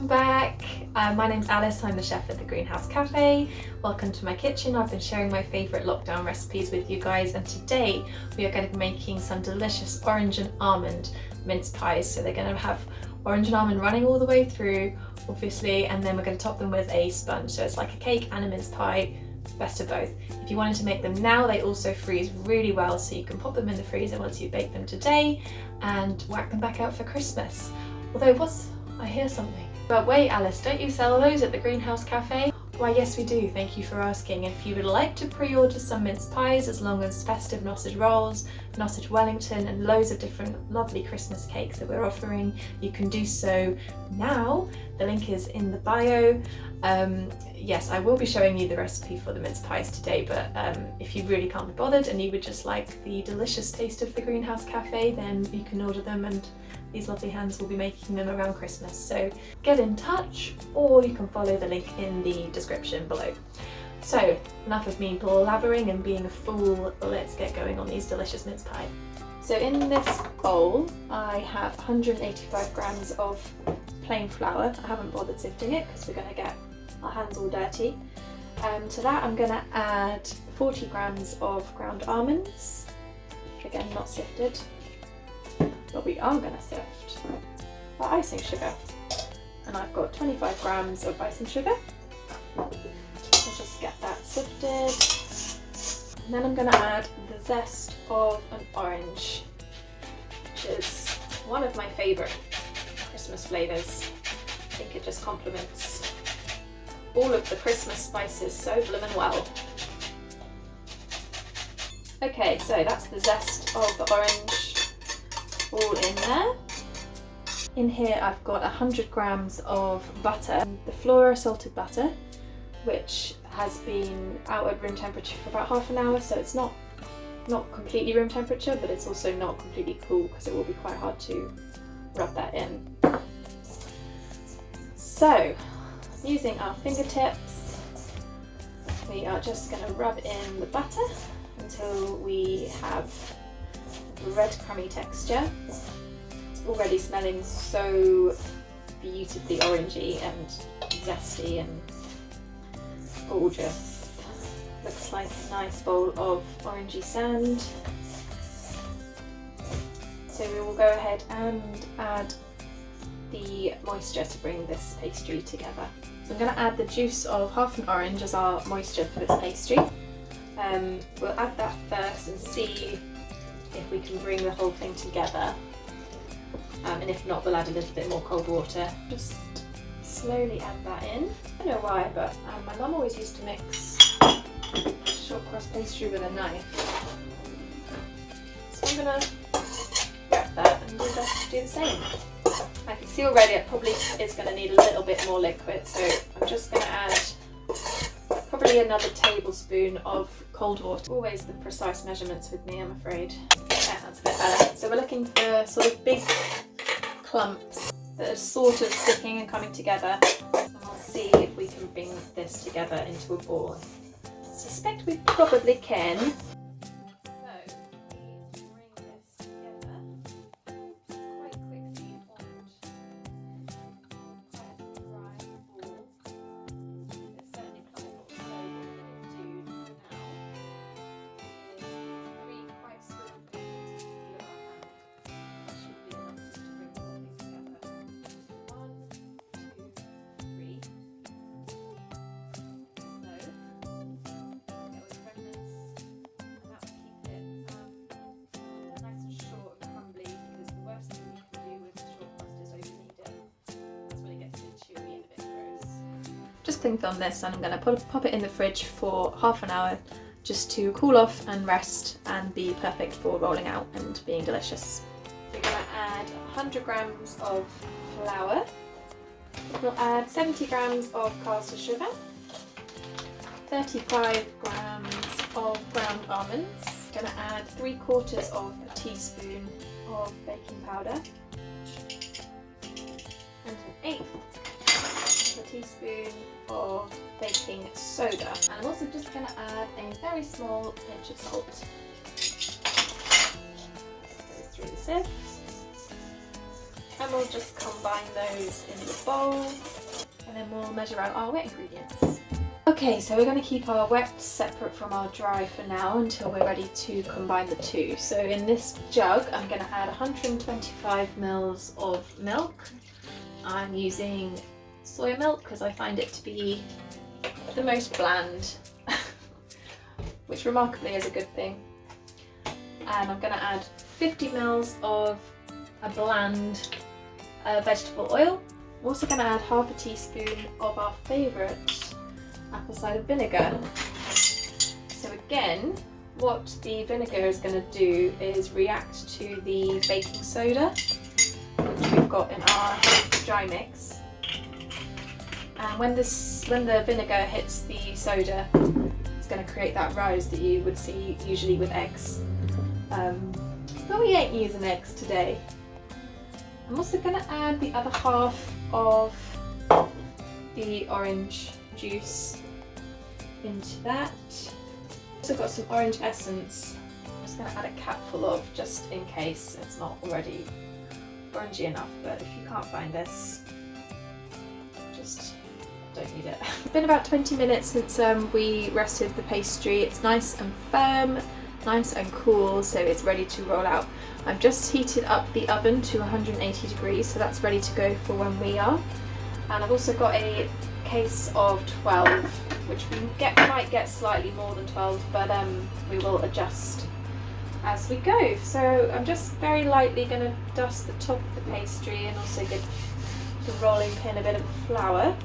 Welcome back. My name's Alice, I'm the chef at the Greenhouse Cafe. Welcome to my kitchen. I've been sharing my favourite lockdown recipes with you guys, and today we are going to be making some delicious orange and almond mince pies. So they're going to have orange and almond running all the way through, obviously, and then we're going to top them with a sponge. So it's like a cake and a mince pie, best of both. If you wanted to make them now, they also freeze really well, so you can pop them in the freezer once you bake them today and whack them back out for Christmas. Although I hear something. But wait, Alice, don't you sell those at the Greenhouse Cafe? Why yes we do, thank you for asking. If you would like to pre-order some mince pies as long as festive Sausage rolls, Sausage Wellington and loads of different lovely Christmas cakes that we're offering, you can do so now. The link is in the bio. Yes, I will be showing you the recipe for the mince pies today, but if you really can't be bothered and you would just like the delicious taste of the Greenhouse Cafe, then you can order them and these lovely hands will be making them around Christmas. So get in touch, or you can follow the link in the description below. So enough of me blabbering and being a fool, let's get going on these delicious mince pie. So in this bowl I have 185 grams of plain flour. I haven't bothered sifting it because we're going to get our hands all dirty. To that I'm going to add 40 grams of ground almonds, again not sifted, but we are going to sift our icing sugar, and I've got 25 grams of icing sugar. I'll just get that sifted, and then I'm going to add the zest of an orange, which is one of my favourite Christmas flavours. I think it just complements all of the Christmas spices so bloomin' well. Okay, so that's the zest of the orange all in there. In here I've got 100 grams of butter, the Flora salted butter, which has been out at room temperature for about half an hour, so it's not completely room temperature, but it's also not completely cool because it will be quite hard to rub that in. So using our fingertips, we are just going to rub in the butter until we have red crummy texture. It's already smelling so beautifully orangey and zesty and gorgeous. Looks like a nice bowl of orangey sand. So we will go ahead and add the moisture to bring this pastry together. So I'm going to add the juice of half an orange as our moisture for this pastry. We'll add that first and see if we can bring the whole thing together, and if not we'll add a little bit more cold water. Just slowly add that in. I don't know why, but my mum always used to mix short crust pastry with a knife, so I'm going to grab that and do the same. I can see already it probably is going to need a little bit more liquid, so I'm just going to add probably another tablespoon of cold water. Always the precise measurements with me, I'm afraid. Yeah, that's a bit better. So we're looking for sort of big clumps that are sort of sticking and coming together, and we'll see if we can bring this together into a ball. I suspect we probably can. Just cling film this, and I'm going to pop it in the fridge for half an hour just to cool off and rest and be perfect for rolling out and being delicious. We're going to add 100 grams of flour. We'll add 70 grams of caster sugar, 35 grams of ground almonds. Going to add 3/4 of a teaspoon of baking powder and 1/8 of a teaspoon of baking soda. And I'm also just going to add a very small pinch of salt. Goes through the sieve. And then we'll just combine those in the bowl, and then we'll measure out our wet ingredients. Okay, so we're going to keep our wet separate from our dry for now until we're ready to combine the two. So in this jug I'm going to add 125 mils of milk. I'm using soy milk because I find it to be the most bland, which remarkably is a good thing. And I'm going to add 50 mils of a bland vegetable oil. I'm also going to add half a teaspoon of our favourite apple cider vinegar. So again, what the vinegar is going to do is react to the baking soda, which we've got in our dry mix. And when the vinegar hits the soda, it's going to create that rise that you would see usually with eggs. But we ain't using eggs today. I'm also going to add the other half of the orange juice into that. Also got some orange essence. I'm just going to add a capful of, just in case it's not already orangey enough, but if you can't find this, just don't need it. It's been about 20 minutes since we rested the pastry. It's nice and firm, nice and cool, so it's ready to roll out. I've just heated up the oven to 180 degrees, so that's ready to go for when we are. And I've also got a case of 12, which we might get slightly more than 12, but we will adjust as we go. So I'm just very lightly going to dust the top of the pastry and also give the rolling pin a bit of flour.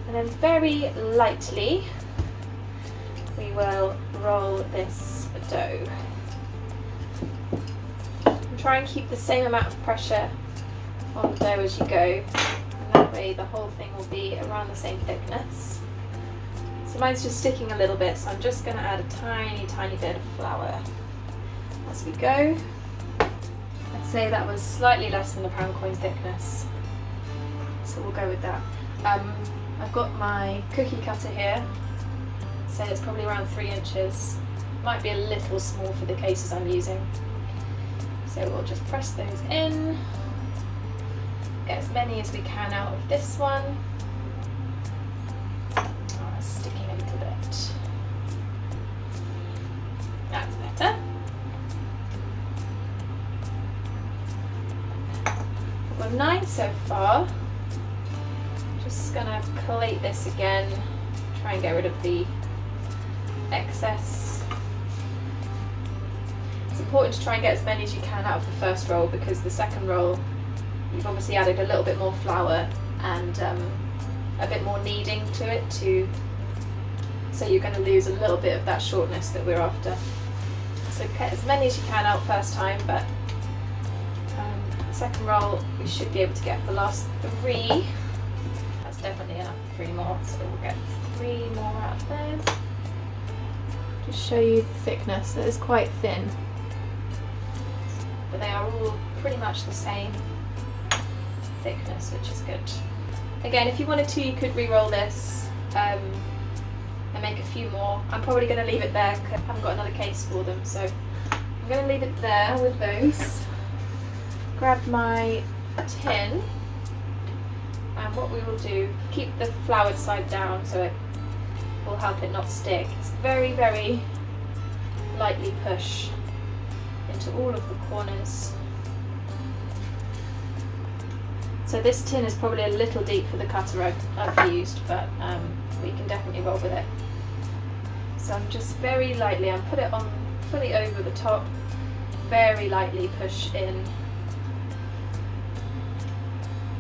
And then very lightly we will roll this dough. And try and keep the same amount of pressure on the dough as you go. That way the whole thing will be around the same thickness. So mine's just sticking a little bit, so I'm just going to add a tiny bit of flour as we go. I'd say that was slightly less than the pound coin thickness, so we'll go with that. I've got my cookie cutter here, so it's probably around 3 inches. Might be a little small for the cases I'm using. So we'll just press those in. Get as many as we can out of this one. Oh, it's sticking a little bit. That's better. We've got 9 so far. Just gonna collate this again, try and get rid of the excess. It's important to try and get as many as you can out of the first roll, because the second roll you've obviously added a little bit more flour and a bit more kneading to it so you're going to lose a little bit of that shortness that we're after. So get as many as you can out first time, but the second roll we should be able to get the last 3. That's definitely enough for 3 more, so we'll get 3 more out there. Just show you the thickness. It is quite thin, but they are all pretty much the same thickness, which is good. Again, if you wanted to, you could re-roll this and make a few more. I'm probably going to leave it there because I haven't got another case for them, so I'm going to leave it there with those. Grab my tin, and what we will do, keep the floured side down so it will help it not stick. It's very lightly push into all of the corners. So this tin is probably a little deep for the cutter I've used, but we can definitely roll with it. So I'm just very lightly, I'll put it on fully over the top, very lightly push in.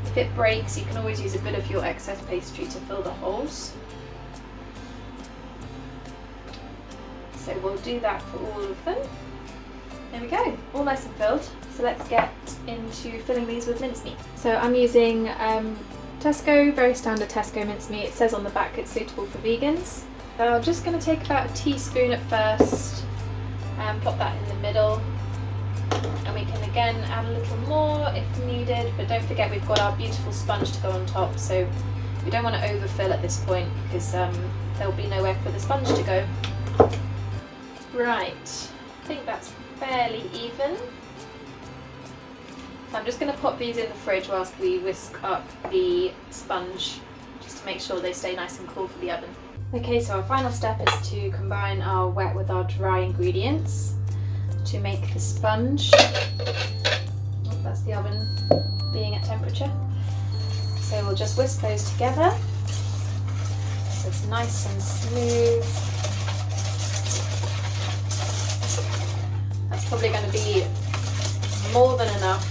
If it breaks, you can always use a bit of your excess pastry to fill the holes. So we'll do that for all of them. There we go, all nice and filled. So let's get into filling these with mincemeat. So I'm using Tesco, very standard Tesco mincemeat. It says on the back it's suitable for vegans. So I'm just going to take about a teaspoon at first and pop that in the middle. And we can again add a little more if needed, but don't forget we've got our beautiful sponge to go on top, so we don't want to overfill at this point because there'll be nowhere for the sponge to go. Right, I think that's fairly even. I'm just going to pop these in the fridge whilst we whisk up the sponge, just to make sure they stay nice and cool for the oven. Okay, so our final step is to combine our wet with our dry ingredients to make the sponge. Oh, that's the oven being at temperature. So we'll just whisk those together so it's nice and smooth. That's probably going to be more than enough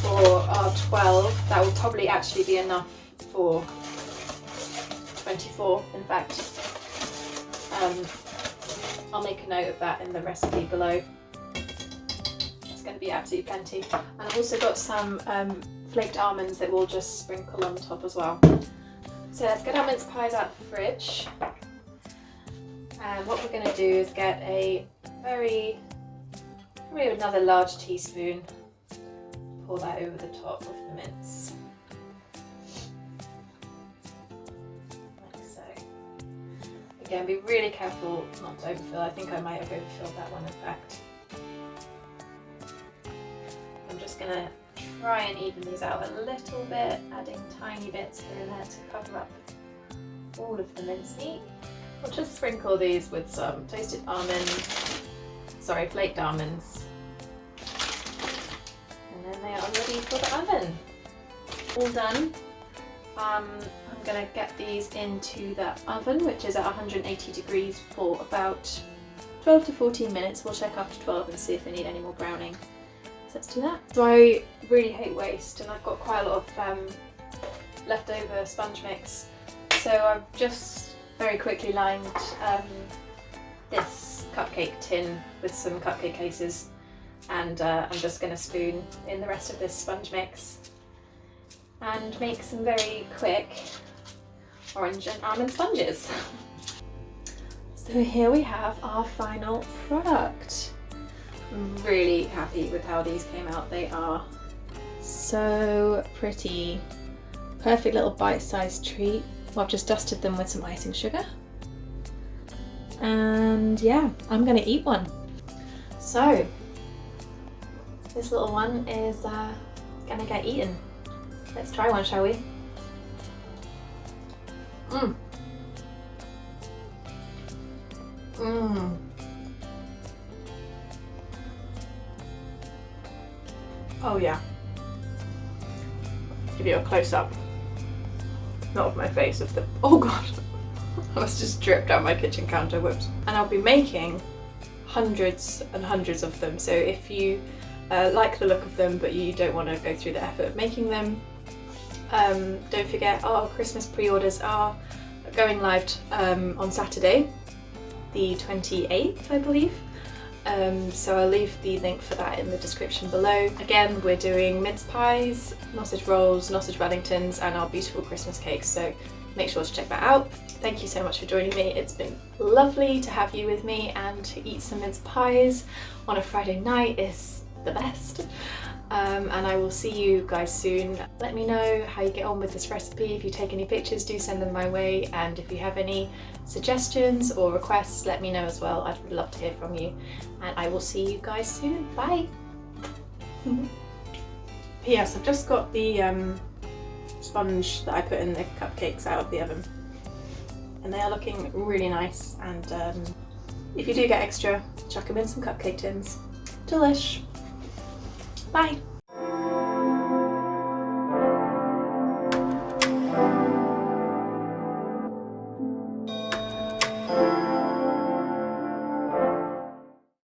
for our 12. That will probably actually be enough for 24, in fact. I'll make a note of that in the recipe below. It's going to be absolutely plenty. And I've also got some flaked almonds that we'll just sprinkle on top as well. So let's get our mince pies out of the fridge. And what we're going to do is get probably another large teaspoon, pour that over the top of the mince. Like so. Again, be really careful not to overfill. I think I might have overfilled that one, in fact. I'm just going to try and even these out a little bit, adding tiny bits here and there to cover up all of the mincemeat. We'll just sprinkle these with some flaked almonds. And then they are ready for the oven. All done. I'm going to get these into the oven, which is at 180 degrees for about 12 to 14 minutes. We'll check after 12 and see if they need any more browning. So let's do that. So I really hate waste, and I've got quite a lot of leftover sponge mix. So I've just very quickly lined this cupcake tin with some cupcake cases, and I'm just going to spoon in the rest of this sponge mix and make some very quick orange and almond sponges. So here we have our final product. I'm really happy with how these came out. They are so pretty. Perfect little bite-sized treat. Well, I've just dusted them with some icing sugar. And yeah, I'm gonna eat one. So, this little one is gonna get eaten. Let's try one, shall we? Mmm. Mmm. Oh yeah. Give you a close-up. Not of my face, of the... Oh god! I was just dripped down my kitchen counter, whoops. And I'll be making hundreds and hundreds of them, so if you like the look of them but you don't want to go through the effort of making them, don't forget our Christmas pre-orders are going live on Saturday, the 28th, I believe. So I'll leave the link for that in the description below. Again, we're doing mince pies, sausage rolls, sausage wellingtons, and our beautiful Christmas cakes, so make sure to check that out. Thank you so much for joining me. It's been lovely to have you with me, and to eat some mince pies on a Friday night is the best. And I will see you guys soon. Let me know how you get on with this recipe. If you take any pictures, do send them my way, and if you have any suggestions or requests, let me know as well. I'd love to hear from you, and I will see you guys soon. Bye! Yes, I've just got the sponge that I put in the cupcakes out of the oven, and they are looking really nice, and if you do get extra, chuck them in some cupcake tins. Delish! Bye!